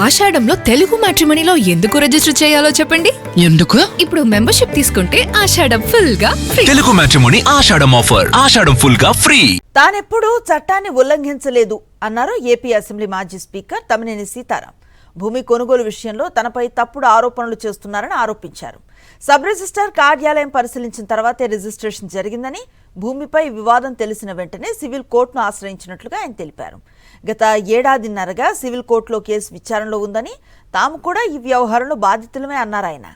ఆషాఢంలో తెలుగు మ్యాట్రిమోనీలో ఎందుకు రిజిస్టర్ చేయాలో చెప్పండి. ఎందుకు? ఇప్పుడు మెంబర్షిప్ తీసుకుంటే ఆషాఢం ఫుల్ గా ఫ్రీ. తెలుగు మ్యాట్రిమోనీ ఆషాఢం ఆఫర్. ఆషాఢం ఫుల్ గా ఫ్రీ. తానెప్పుడూ చట్టాన్ని ఉల్లంఘించలేదు అన్నారు ఏపీ అసెంబ్లీ మాజీ స్పీకర్ తమ్మినేని సీతారాం. భూమి కొనుగోలు విషయంలో తనపై తప్పుడు ఆరోపణలు చేస్తున్నారని ఆరోపించారు. సబ్ రిజిస్ట్రార్ కార్యాలయం పరిశీలించిన తర్వాతే రిజిస్ట్రేషన్ జరిగిందని, భూమిపై వివాదం తెలిసిన వెంటనే సివిల్ కోర్టును ఆశ్రయించినట్లుగా ఆయన తెలిపారు. గత ఏడాదిన్నరగా సివిల్ కోర్టులో కేసు విచారణలో ఉందని, తాము కూడా ఈ వ్యవహారంలో బాధితులమే అన్నారు ఆయన.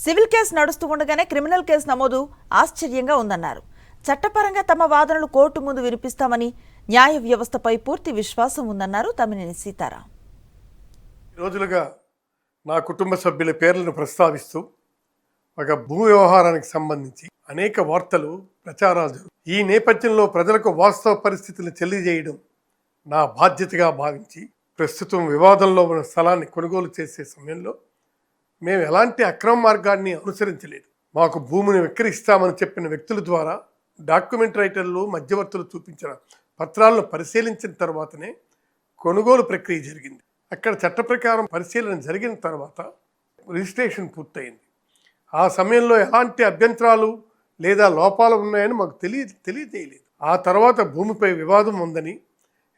సివిల్ కేసు నడుస్తూ ఉండగానే క్రిమినల్ కేసు నమోదు ఆశ్చర్యంగా ఉందన్నారు. చట్టపరంగా తమ వాదనలు కోర్టు ముందు వినిపిస్తామని, న్యాయ వ్యవస్థపై పూర్తి విశ్వాసం ఉందన్నారు తమ్మినేని సీతారాం. రోజులుగా నా కుటుంబ సభ్యుల పేర్లను ప్రస్తావిస్తూ ఒక భూ వ్యవహారానికి సంబంధించి అనేక వార్తలు ప్రచారాలు జరుగుతాయి. ఈ నేపథ్యంలో ప్రజలకు వాస్తవ పరిస్థితులను తెలియజేయడం నా బాధ్యతగా భావించి ప్రస్తుతం వివాదంలో ఉన్న స్థలాన్ని కొనుగోలు చేసే సమయంలో మేము ఎలాంటి అక్రమ మార్గాన్ని అనుసరించలేదు. మాకు భూమిని విక్రయిస్తామని చెప్పిన వ్యక్తుల ద్వారా డాక్యుమెంట్ రైటర్లు, మధ్యవర్తులు చూపించిన పత్రాలను పరిశీలించిన తర్వాతనే కొనుగోలు ప్రక్రియ జరిగింది. అక్కడ చట్ట ప్రకారం పరిశీలన జరిగిన తర్వాత రిజిస్ట్రేషన్ పూర్తయింది. ఆ సమయంలో ఎలాంటి అభ్యంతరాలు లేదా లోపాలు ఉన్నాయని మాకు తెలియజేయలేదు. ఆ తర్వాత భూమిపై వివాదం ఉందని,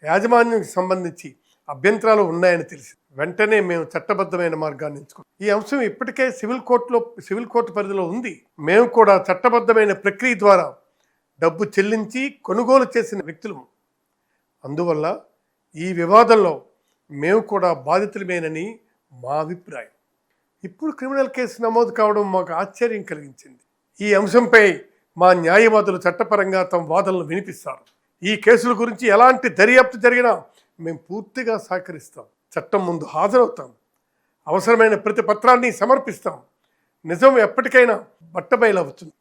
యాజమాన్యానికి సంబంధించి అభ్యంతరాలు ఉన్నాయని తెలిసి వెంటనే మేము చట్టబద్ధమైన మార్గాన్ని ఎంచుకున్నాం. ఈ అంశం ఇప్పటికే సివిల్ కోర్టు పరిధిలో ఉంది. మేము కూడా చట్టబద్ధమైన ప్రక్రియ ద్వారా డబ్బు చెల్లించి కొనుగోలు చేసిన వ్యక్తులము. అందువల్ల ఈ వివాదంలో మేము కూడా బాధితులమేనని మా అభిప్రాయం. ఇప్పుడు క్రిమినల్ కేసు నమోదు కావడం మాకు ఆశ్చర్యం కలిగించింది. ఈ అంశంపై మా న్యాయవాదులు చట్టపరంగా తమ వాదనలు వినిపిస్తారు. ఈ కేసుల గురించి ఎలాంటి దర్యాప్తు జరిగినా మేము పూర్తిగా సహకరిస్తాం. చట్టం ముందు హాజరవుతాం. అవసరమైన ప్రతి పత్రాన్ని సమర్పిస్తాం. నిజం ఎప్పటికైనా బట్టబయలవుతుంది.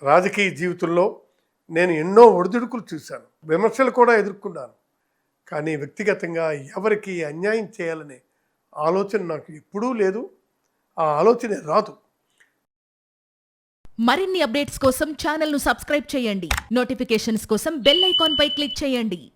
రాజకీయ జీవితంలో నేను ఎన్నో ఒడిదుడుకులు చూశాను, విమర్శలు కూడా ఎదుర్కొన్నాను. కానీ వ్యక్తిగతంగా ఎవరికి అన్యాయం చేయాలనే ఆలోచన నాకు ఎప్పుడూ లేదు. ఆ ఆలోచనే రాదు. మరిన్ని అప్డేట్స్ కోసం ఛానల్ను సబ్స్క్రైబ్ చేయండి. నోటిఫికేషన్స్ కోసం బెల్ ఐకాన్ పై క్లిక్ చేయండి.